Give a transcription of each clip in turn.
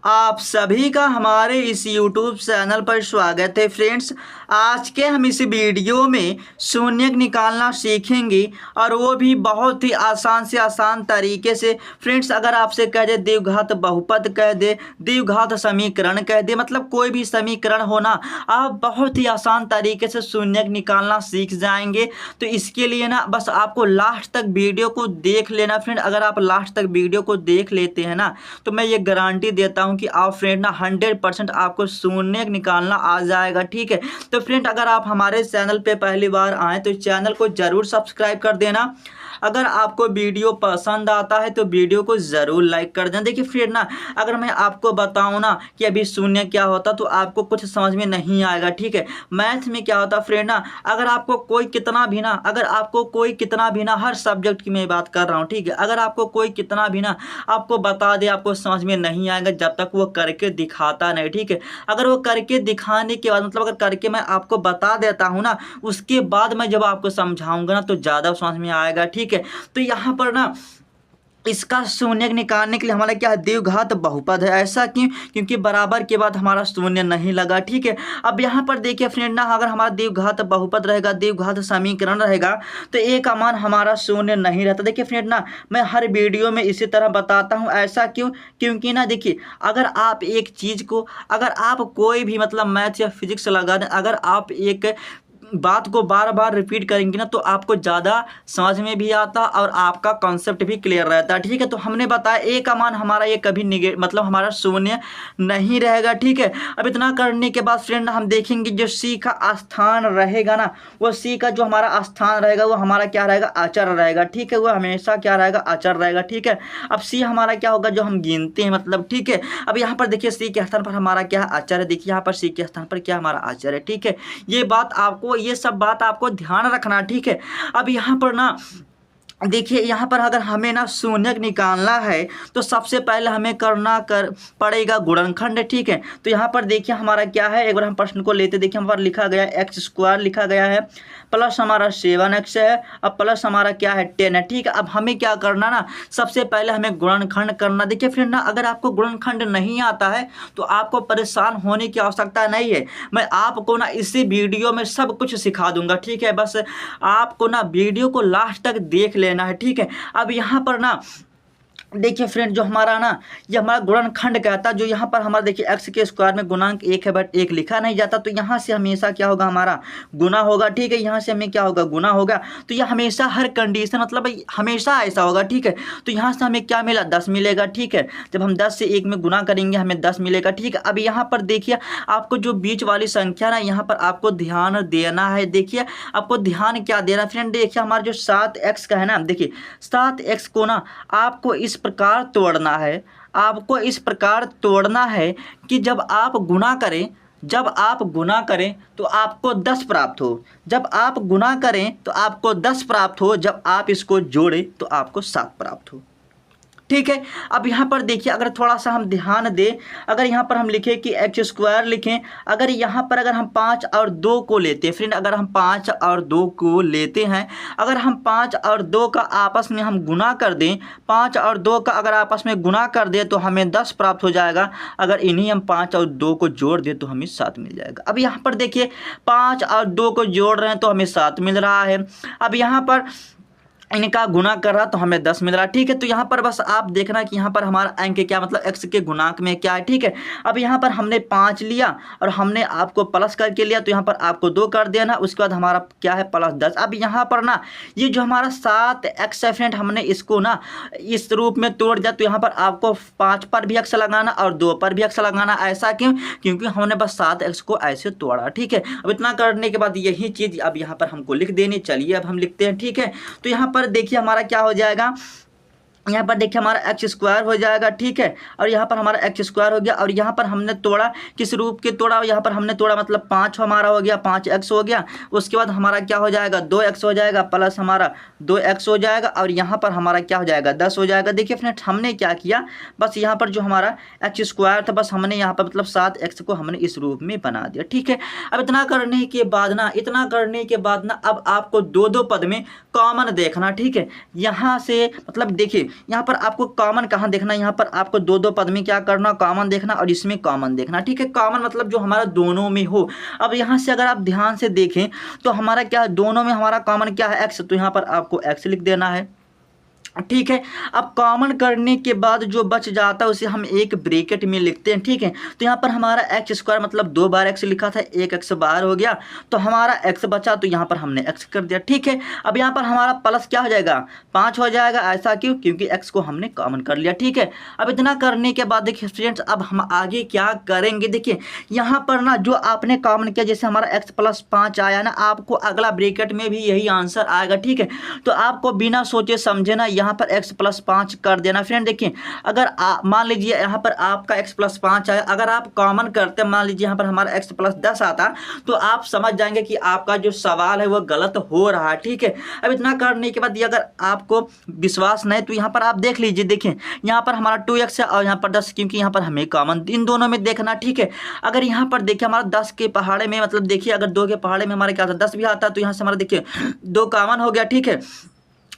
आप सभी का हमारे इस YouTube चैनल पर स्वागत है फ्रेंड्स। आज के हम इस वीडियो में शून्यक निकालना सीखेंगे और वो भी बहुत ही आसान से आसान तरीके से। फ्रेंड्स, अगर आपसे कह दे द्विघात बहुपद कह दे, द्विघात समीकरण कह दे, मतलब कोई भी समीकरण होना, आप बहुत ही आसान तरीके से शून्यक निकालना सीख जाएंगे। तो इसके लिए ना बस आपको लास्ट तक वीडियो को देख लेना फ्रेंड। अगर आप लास्ट तक वीडियो को देख लेते हैं ना, तो मैं ये गारंटी देता हूँ कि आप फ्रेंड ना 100% आपको शून्यक निकालना आ जाएगा। ठीक है, तो फ्रेंड अगर आप हमारे चैनल पे पहली बार आए तो चैनल को जरूर सब्सक्राइब कर देना। अगर आपको वीडियो पसंद आता है तो वीडियो को ज़रूर लाइक कर देना। देखिए फ्रेंड ना, अगर मैं आपको बताऊं ना कि अभी शून्य क्या होता तो आपको कुछ समझ में नहीं आएगा। ठीक है, मैथ में क्या होता फ्रेंड ना, अगर आपको कोई कितना भी ना, हर सब्जेक्ट की मैं बात कर रहा हूँ। ठीक है, अगर आपको कोई कितना भी ना आपको बता दे, आपको समझ में नहीं आएगा जब तक वो करके दिखाता नहीं। ठीक है, अगर वो करके दिखाने के बाद, मतलब अगर करके मैं आपको बता देता हूँ ना, उसके बाद मैं जब आपको समझाऊंगा ना तो ज़्यादा समझ में आएगा। ठीक है, तो यहाँ पर ना इसका शून्य निकालने के लिए हमारा क्या है, द्विघात बहुपद है। ऐसा क्यों? क्योंकि बराबर के बाद हमारा शून्य नहीं लगा। ठीक है, अब यहाँ पर देखिए फ्रेंड ना, अगर हमारा द्विघात बहुपद रहेगा, द्विघात समीकरण रहेगा, तो ए का मान हमारा शून्य नहीं रहता। देखिए फ्रेंड ना, मैं हर वीडियो में इसी तरह बताता हूँ। ऐसा क्यों? क्योंकि ना देखिए, अगर आप एक चीज़ को, अगर आप कोई भी मतलब मैथ या फिजिक्स लगा दें, अगर आप एक बात को बार बार रिपीट करेंगे ना तो आपको ज़्यादा समझ में भी आता और आपका कॉन्सेप्ट भी क्लियर रहता है। ठीक है, तो हमने बताया ए का मान हमारा ये कभी मतलब हमारा शून्य नहीं रहेगा। ठीक है, अब इतना करने के बाद फ्रेंड हम देखेंगे जो सी का स्थान रहेगा ना, वो सी का जो हमारा स्थान रहेगा वो हमारा क्या रहेगा, अचर रहेगा। ठीक है, वो हमेशा क्या रहेगा, अचर रहेगा। ठीक है, अब सी हमारा क्या होगा, जो हम गिनते हैं मतलब। ठीक है, अब यहाँ पर देखिए सी के स्थान पर हमारा क्या है, अचर है। देखिए यहाँ पर सी के स्थान पर क्या हमारा अचर है। ठीक है, ये सब बात आपको ध्यान रखना। ठीक है, अब यहाँ पर ना देखिए, यहाँ पर अगर हमें ना शून्यक निकालना है तो सबसे पहले हमें पड़ेगा गुणनखंड। ठीक है, तो यहाँ पर देखिए हमारा क्या है, एक बार हम प्रश्न को लेते देखिए, हमारा लिखा गया x² लिखा गया है, प्लस हमारा 7x है, अब प्लस हमारा क्या है 10 है। ठीक है, अब हमें क्या करना ना, सबसे पहले हमें गुणनखंड करना। देखिए फ्रेंड ना, अगर आपको गुणनखंड नहीं आता है तो आपको परेशान होने की आवश्यकता नहीं है। मैं आपको ना इसी वीडियो में सब कुछ सिखा दूंगा। ठीक है, बस आपको ना वीडियो को लास्ट तक देख लेना है। ठीक है, अब यहाँ पर ना देखिए फ्रेंड, जो हमारा ना ये हमारा गुणनखंड कहता है, जो यहाँ पर हमारा देखिए x के स्क्वायर में गुणांक 1 है बट 1 लिखा नहीं जाता, तो यहाँ से हमेशा क्या होगा, हमारा गुना होगा। ठीक है, यहाँ से हमें क्या होगा, गुना होगा। तो ये हमेशा हर कंडीशन मतलब हमेशा ऐसा होगा। ठीक है, तो यहाँ से हमें क्या मिला, 10 मिलेगा। ठीक है, जब हम 10 से 1 में गुना करेंगे हमें 10 मिलेगा। ठीक है, अब यहाँ पर देखिए आपको जो बीच वाली संख्या ना, यहाँ पर आपको ध्यान देना है। देखिए आपको ध्यान क्या देना फ्रेंड, देखिए हमारा जो 7x का है ना, देखिए 7x को ना आपको इस प्रकार तोड़ना है, आपको इस प्रकार तोड़ना है कि जब आप गुना करें तो आपको 10 प्राप्त हो, जब आप गुना करें तो आपको 10 प्राप्त हो, जब आप इसको जोड़ें तो आपको 7 प्राप्त हो। ठीक है, अब यहाँ पर देखिए अगर थोड़ा सा हम ध्यान दें, अगर यहाँ पर हम लिखें कि x² लिखें, अगर यहाँ पर अगर हम 5 और 2 को लेते हैं फ्रेंड, अगर हम 5 और 2 को लेते हैं, अगर हम 5 और 2 का आपस में हम गुना कर दें, 5 और 2 का अगर आपस में गुना कर दें तो हमें 10 प्राप्त हो जाएगा। अगर इन्हीं हम 5 और 2 को जोड़ दें तो हमें 7 मिल जाएगा। अब यहाँ पर देखिए 5 और 2 को जोड़ रहे हैं तो हमें 7 मिल रहा है। अब यहाँ पर इनका गुना कर रहा तो हमें 10 मिल रहा। ठीक है, तो यहाँ पर बस आप देखना कि यहाँ पर हमारा अंक क्या मतलब x के गुणांक में क्या है। ठीक है, अब यहाँ पर हमने 5 लिया और हमने आपको प्लस करके लिया, तो यहाँ पर आपको 2 कर देना, उसके बाद हमारा क्या है प्लस 10। अब यहाँ पर ना ये जो हमारा 7x है फ्रेंड, हमने इसको ना इस रूप में तोड़ दिया, तो यहाँ पर आपको 5 पर भी x लगाना और 2 पर भी x लगाना। ऐसा क्यों? क्योंकि हमने बस 7x को ऐसे तोड़ा। ठीक है, अब इतना करने के बाद यही चीज़ अब यहाँ पर हमको लिख देनी। चलिए अब हम लिखते हैं। ठीक है, तो यहाँ पर देखिए हमारा क्या हो जाएगा, यहाँ पर देखिए हमारा x² हो जाएगा। ठीक है, और यहाँ पर हमारा x² हो गया, और यहाँ पर हमने तोड़ा किस रूप के तोड़ा, यहाँ पर हमने तोड़ा मतलब 5 हमारा हो गया, 5x हो गया। उसके बाद हमारा क्या हो जाएगा, 2x हो जाएगा, प्लस हमारा 2x हो जाएगा, और यहाँ पर हमारा क्या हो जाएगा, 10 हो जाएगा। देखिए फ्रेंड हमने क्या किया, बस यहाँ पर जो हमारा x² था, बस हमने यहाँ पर मतलब 7x को हमने इस रूप में बना दिया। ठीक है, अब इतना करने के बाद ना अब आपको दो पद में कॉमन देखना। ठीक है, यहाँ से मतलब देखिए यहाँ पर आपको कॉमन कहाँ देखना है, यहाँ पर आपको दो दो पद में क्या करना, कॉमन देखना और इसमें कॉमन देखना, ठीक है। कॉमन मतलब जो हमारा दोनों में हो। अब यहाँ से अगर आप ध्यान से देखें तो हमारा क्या है, दोनों में हमारा कॉमन क्या है, एक्स, तो यहाँ पर आपको एक्स लिख देना है, ठीक है। अब कॉमन करने के बाद जो बच जाता है उसे हम एक ब्रैकेट में लिखते हैं, ठीक है। तो यहाँ पर हमारा एक्स स्क्वायर मतलब 2 बार एक्स लिखा था, एक एक्स बाहर हो गया तो हमारा एक्स बचा, तो यहाँ पर हमने एक्स कर दिया, ठीक है। अब यहाँ पर हमारा प्लस क्या हो जाएगा, 5 हो जाएगा। ऐसा क्यों, क्योंकि एक्स को हमने कॉमन कर लिया, ठीक है। अब इतना करने के बाद देखिए फ्रेंड्स, अब हम आगे क्या करेंगे, देखिए यहाँ पर ना जो आपने कॉमन किया, जैसे हमारा एक्स प्लस 5 आया ना, आपको अगला ब्रैकेट में भी यही आंसर आएगा, ठीक है। तो आपको बिना सोचे समझे ना यहाँ पर x प्लस 5 कर देना। फ्रेंड देखिए, अगर मान लीजिए यहाँ पर आपका x प्लस 5 आया, अगर आप कॉमन करते, मान लीजिए यहाँ पर हमारा x प्लस 10 आता, तो आप समझ जाएंगे कि आपका जो सवाल है वो गलत हो रहा है, ठीक है। अब इतना करने के बाद अगर आपको विश्वास नहीं तो यहाँ पर आप देख लीजिए, देखिए यहाँ पर हमारा 2x है और यहाँ पर 10, क्योंकि यहाँ पर हमें कॉमन इन दोनों में देखना, ठीक है। अगर यहाँ पर देखिए हमारा 10 के पहाड़े में, मतलब देखिए अगर 2 के पहाड़े में हमारे क्या था, 10 भी आता, तो यहाँ से हमारा देखिए 2 कॉमन हो गया, ठीक है।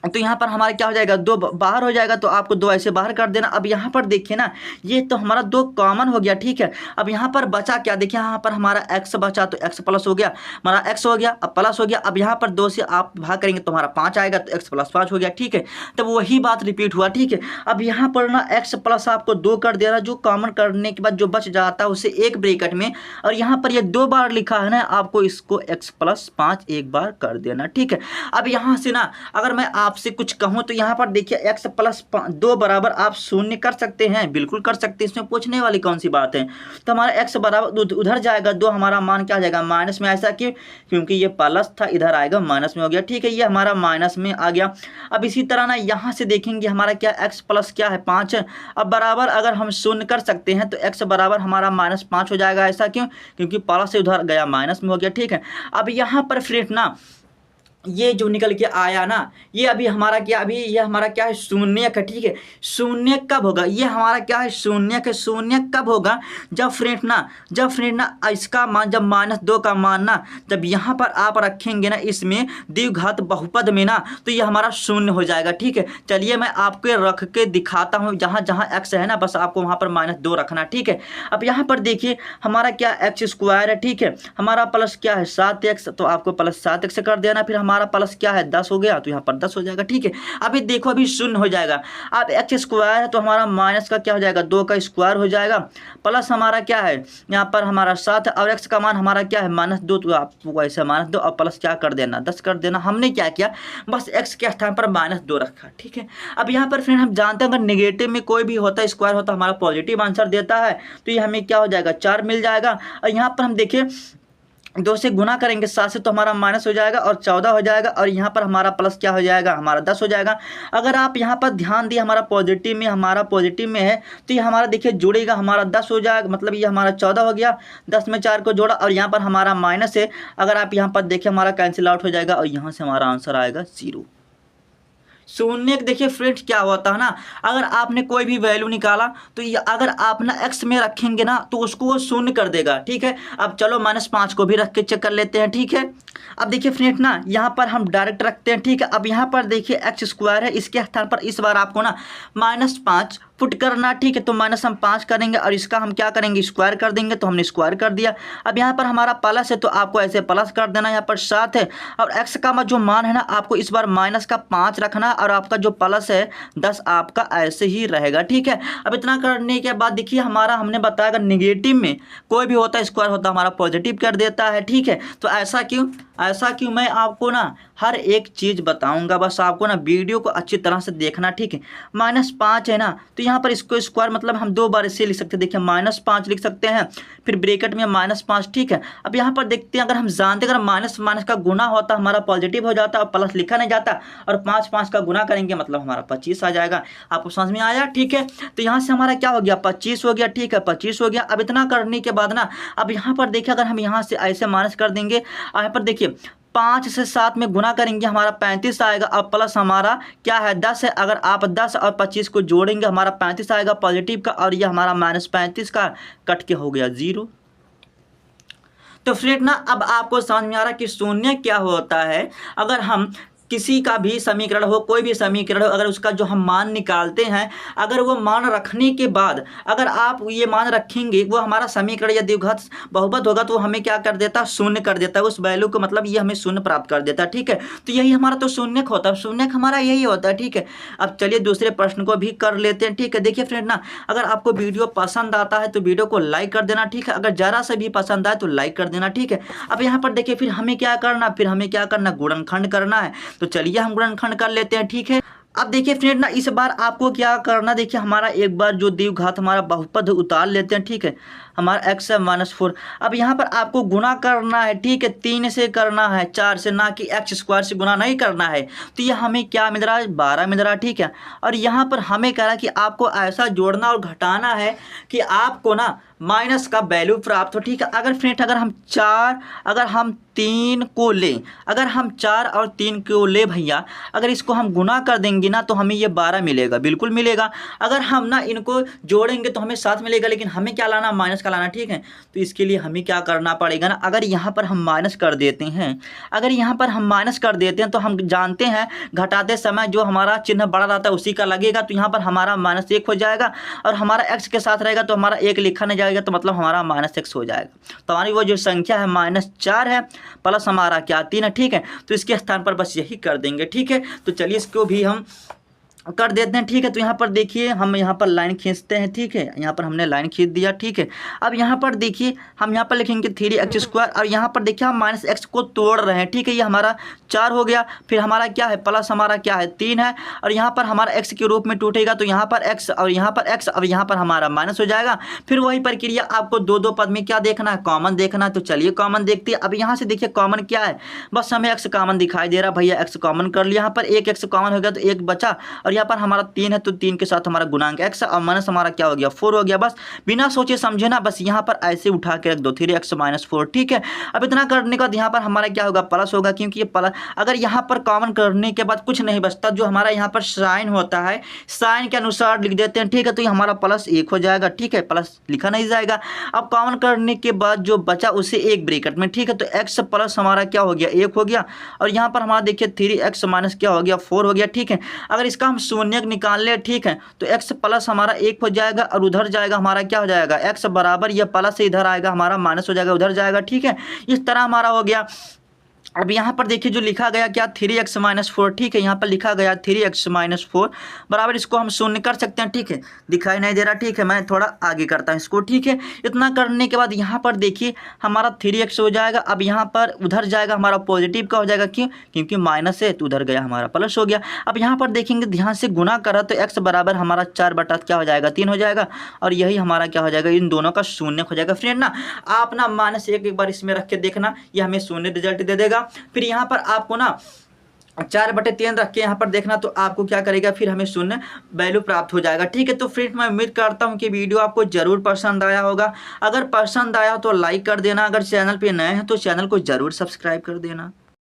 तो यहाँ पर हमारा क्या हो जाएगा, 2 बाहर हो जाएगा, तो आपको 2 ऐसे बाहर कर देना। अब यहाँ पर देखिए ना, ये तो हमारा 2 कॉमन हो गया, ठीक है। अब यहाँ पर बचा क्या, देखिए यहाँ पर हमारा x बचा, तो x प्लस हो गया, हमारा x हो गया, अब प्लस हो गया। अब यहाँ पर 2 से आप भाग करेंगे तो हमारा 5 आएगा, तो x प्लस 5 हो गया, ठीक है। तब वही बात रिपीट हुआ, ठीक है। अब यहाँ पर ना x प्लस आपको 2 कर दे रहा, जो कॉमन करने के बाद जो बच जाता है उसे एक ब्रैकेट में, और यहाँ पर ये 2 बार लिखा है ना, आपको इसको x प्लस 5 एक बार कर देना, ठीक है। अब यहाँ से ना अगर मैं आपसे कुछ कहूँ तो यहाँ पर देखिए x प्लस 2 बराबर आप शून्य कर सकते हैं, बिल्कुल कर सकते हैं, इसमें पूछने वाली कौन सी बात है। तो हमारा x बराबर उधर जाएगा, 2 हमारा मान क्या जाएगा, माइनस में। ऐसा क्यों, क्योंकि ये प्लस था, इधर आएगा माइनस में हो गया, ठीक है। ये हमारा माइनस में आ गया। अब इसी तरह ना यहाँ से देखेंगे हमारा क्या, x प्लस क्या है 5 है। अब बराबर अगर हम शून्य कर सकते हैं तो x बराबर हमारा -5 हो जाएगा। ऐसा क्यों, क्योंकि प्लस से उधर गया माइनस में हो गया, ठीक है। अब यहाँ पर फ्रेंड ना ये जो निकल के आया ना, ये अभी हमारा क्या, अभी ये हमारा क्या है, शून्य का, ठीक है। शून्य कब होगा, ये हमारा क्या है, शून्य का। शून्य कब होगा, जब फ्रेंड ना इसका मान, जब -2 का मान ना, जब यहाँ पर आप रखेंगे ना इसमें द्विघात बहुपद में ना, तो ये हमारा शून्य हो जाएगा, ठीक है। चलिए मैं आपको रख के दिखाता हूँ, जहाँ जहाँ x है ना, बस आपको वहाँ पर -2 रखना, ठीक है। अब यहाँ पर देखिए हमारा क्या x स्क्वायर है, ठीक है। हमारा प्लस क्या है 7x, तो आपको प्लस 7x कर देना। फिर हमारा प्लस क्या है 10 हो गया, तो यहाँ पर 10 हो जाएगा, ठीक है। अभी देखो अभी शून्य हो जाएगा। अब x स्क्वायर है तो हमारा माइनस का क्या हो जाएगा, 2 का स्क्वायर हो जाएगा, प्लस हमारा क्या है यहाँ पर हमारा 7 और x का मान हमारा क्या है -2, तो आपको ऐसे -2 और प्लस क्या कर देना, 10 कर देना। हमने क्या किया, बस x के स्थान पर -2 रखा, ठीक है। अब यहाँ पर फ्रेंड हम जानते हैं अगर नेगेटिव में कोई भी होता है, स्क्वायर होता है, हमारा पॉजिटिव आंसर देता है, तो ये हमें क्या हो जाएगा, 4 मिल जाएगा। और यहाँ पर हम देखिए 2 से गुना करेंगे 7 से, तो हमारा माइनस हो जाएगा और 14 हो जाएगा, और यहाँ पर हमारा प्लस क्या हो जाएगा, हमारा 10 हो जाएगा। अगर आप यहाँ पर ध्यान दिए हमारा पॉजिटिव में है, तो ये हमारा देखिए जुड़ेगा, हमारा 10 हो जाएगा, मतलब ये हमारा 14 हो गया, 10 में 4 को जोड़ा, और यहाँ पर हमारा माइनस है। अगर आप यहाँ पर देखिए हमारा कैंसिल आउट हो जाएगा, और यहाँ से हमारा आंसर आएगा 0। शून्य देखिए फ्रेंड्स क्या होता है ना, अगर आपने कोई भी वैल्यू निकाला तो ये अगर आप ना x में रखेंगे ना तो उसको वो शून्य कर देगा, ठीक है। अब चलो -5 को भी रख के चेक कर लेते हैं, ठीक है। अब देखिए फ्रेंड्स ना यहाँ पर हम डायरेक्ट रखते हैं, ठीक है। अब यहाँ पर देखिए x स्क्वायर है, इसके स्थान पर इस बार आपको ना -5 पुट करना, ठीक है। तो माइनस हम 5 करेंगे और इसका हम क्या करेंगे, स्क्वायर कर देंगे, तो हमने स्क्वायर कर दिया। अब यहाँ पर हमारा प्लस है तो आपको ऐसे प्लस कर देना, यहाँ पर 7 है, और x का जो मान है ना आपको इस बार -5 रखना, और आपका जो प्लस है 10 आपका ऐसे ही रहेगा, ठीक है। अब इतना करने के बाद देखिए हमारा हमने बताया अगर निगेटिव में कोई भी होता है, स्क्वायर होता है, हमारा पॉजिटिव कर देता है, ठीक है। तो ऐसा क्यों मैं आपको ना हर एक चीज़ बताऊंगा, बस आपको ना वीडियो को अच्छी तरह से देखना, ठीक है। -5 है ना, तो यहाँ पर इसको स्क्वायर मतलब हम 2 बार इसे लिख सकते हैं, देखिए -5 लिख सकते हैं, फिर ब्रैकेट में -5, ठीक है। अब यहाँ पर देखते हैं, अगर हम जानते हैं अगर माइनस का गुना होता हमारा पॉजिटिव हो जाता और प्लस लिखा नहीं जाता, और 5 का गुना करेंगे मतलब हमारा 25 आ जाएगा। आपको समझ में आया, ठीक है। तो यहाँ से हमारा क्या हो गया, 25 हो गया, ठीक है, 25 हो गया। अब इतना करने के बाद ना अब यहाँ पर देखिए अगर हम यहाँ से ऐसे माइनस कर देंगे, यहाँ पर देखिए 5 से 7 में गुना करेंगे हमारा 35 आएगा, और प्लस हमारा क्या है 10 है। अगर आप 10 और 25 को जोड़ेंगे हमारा 35 आएगा पॉजिटिव का, और ये हमारा -35 का कट के हो गया 0। तो फ्रेंड ना अब आपको समझ में आ रहा है कि शून्य क्या होता है। अगर हम किसी का भी समीकरण हो, कोई भी समीकरण हो, अगर उसका जो हम मान निकालते हैं, अगर वो मान रखने के बाद अगर आप ये मान रखेंगे वो हमारा समीकरण या द्विघात बहुपद होगा तो हमें क्या कर देता है, शून्य कर देता है उस वैल्यू को, मतलब ये हमें शून्य प्राप्त कर देता है। ठीक है, तो यही हमारा तो शून्यक होता है, शून्यक हमारा यही होता है। ठीक है, अब चलिए दूसरे प्रश्न को भी कर लेते हैं। ठीक है, देखिए फ्रेंड ना, अगर आपको वीडियो पसंद आता है तो वीडियो को लाइक कर देना। ठीक है, अगर जरा से भी पसंद आए तो लाइक कर देना। ठीक है, अब यहाँ पर देखिए फिर हमें क्या करना, गुणनखंड करना है। तो चलिए हम गुणनखंड कर लेते हैं। ठीक है, अब देखिए फ्रेंड ना, इस बार आपको क्या करना, देखिए हमारा एक बार जो द्विघात हमारा बहुपद उतार लेते हैं। ठीक है, हमारा x है -4। अब यहाँ पर आपको गुना करना है। ठीक है, 3 से करना है, 4 से, ना कि x² से गुना नहीं करना है। तो ये हमें क्या मिल रहा है, 12 मिल रहा है। ठीक है, और यहाँ पर हमें कह रहा है कि आपको ऐसा जोड़ना और घटाना है कि आपको ना माइनस का वैल्यू प्राप्त हो। ठीक है, अगर फ्रेंड अगर हम 3 को लें, अगर हम 4 और 3 को ले भैया, अगर इसको हम गुना कर देंगे ना तो हमें ये 12 मिलेगा, बिल्कुल मिलेगा। अगर हम ना इनको जोड़ेंगे तो हमें 7 मिलेगा, लेकिन हमें क्या लाना, माइनस का लाना। ठीक है, तो इसके लिए हमें क्या करना पड़ेगा ना, अगर यहाँ पर हम माइनस कर देते हैं, तो हम जानते हैं घटाते समय जो हमारा चिन्ह बड़ा रहता है उसी का लगेगा। तो यहाँ पर हमारा -1 हो जाएगा और हमारा x के साथ रहेगा तो हमारा 1 लिखा नहीं जाएगा, तो मतलब हमारा -x हो जाएगा। तो हमारी वो जो संख्या है -4 है, प्लस हमारा क्या 3 है। ठीक है, तो इसके स्थान पर बस यही कर देंगे। ठीक है, तो चलिए इसको भी हम कर देते हैं। ठीक है, तो यहाँ पर देखिए हम यहाँ पर लाइन खींचते हैं। ठीक है, यहाँ पर हमने लाइन खींच दिया। ठीक है, अब यहाँ पर देखिए हम यहाँ पर लिखेंगे 3x² और यहाँ पर देखिए हम -x को तोड़ रहे हैं। ठीक है, ये हमारा 4 हो गया, फिर हमारा क्या है, प्लस हमारा क्या है 3 है, और यहाँ पर हमारा x के रूप में टूटेगा तो यहाँ पर x और यहाँ पर x और यहाँ पर हमारा माइनस हो जाएगा। फिर वही प्रक्रिया आपको दो पद में क्या देखना है, कॉमन देखना है। तो चलिए कॉमन देखते हैं। अब यहाँ से देखिए कॉमन क्या है, बस हमें x कॉमन दिखाई दे रहा है भैया, x कॉमन कर लिया। यहाँ पर एक x कॉमन हो गया तो 1 बचा, और यहाँ पर हमारा 3 है तो 3 के साथ हमारा गुणांक x और माइनस हमारा क्या हो गया, 4 हो गया। बस बिना सोचे समझे ना, बस यहाँ पर ऐसे उठा के रख दो 3x -4। ठीक है, अब इतना करने के बाद यहाँ पर हमारा क्या होगा, प्लस होगा, क्योंकि ये प्लस, अगर यहाँ पर कॉमन करने के बाद कुछ नहीं बचता, जो हमारा यहाँ पर साइन होता है, साइन के अनुसार लिख देते हैं। ठीक है, तो ये हमारा +1 हो जाएगा। ठीक है, प्लस लिखा नहीं जाएगा। अब कॉमन करने के बाद जो बचा उसे एक ब्रैकेट में। ठीक है, तो x प्लस हमारा क्या हो गया, 1 हो गया, और यहाँ पर हमारा देखिए 3x माइनस क्या हो गया, 4 हो गया। ठीक है, अगर इसका हम शून्यक निकाल ले, ठीक है, तो x प्लस हमारा 1 हो जाएगा और उधर जाएगा हमारा क्या हो जाएगा, x बराबर, ये प्लस से इधर आएगा हमारा माइनस हो जाएगा, उधर जाएगा। ठीक है, इस तरह हमारा हो गया। अब यहाँ पर देखिए जो लिखा गया क्या, 3x -4। ठीक है, यहाँ पर लिखा गया 3x -4 बराबर, इसको हम शून्य कर सकते हैं। ठीक है, दिखाई नहीं दे रहा। ठीक है, मैं थोड़ा आगे करता हूँ इसको। ठीक है, इतना करने के बाद यहाँ पर देखिए हमारा 3x हो जाएगा। अब यहाँ पर उधर जाएगा हमारा पॉजिटिव का हो जाएगा, क्यों, क्योंकि माइनस है तो उधर गया हमारा प्लस हो गया। अब यहाँ पर देखेंगे ध्यान से गुना करा तो x बराबर हमारा 4 क्या हो जाएगा, 3 हो जाएगा, और यही हमारा क्या हो जाएगा, इन दोनों का शून्य हो जाएगा। फ्रेंड ना, आप ना -1 एक बार इसमें रख के देखना, ये हमें शून्य रिजल्ट दे देगा। फिर यहाँ पर आपको ना 4/3 रख के यहाँ पर देखना, तो आपको क्या करेगा, फिर हमें शून्य वैल्यू प्राप्त हो जाएगा। ठीक है, तो फ्रेंड मैं उम्मीद करता हूँ कि वीडियो आपको जरूर पसंद आया होगा। अगर पसंद आया तो लाइक कर देना, अगर चैनल पे नए हैं तो चैनल को जरूर सब्सक्राइब कर देना।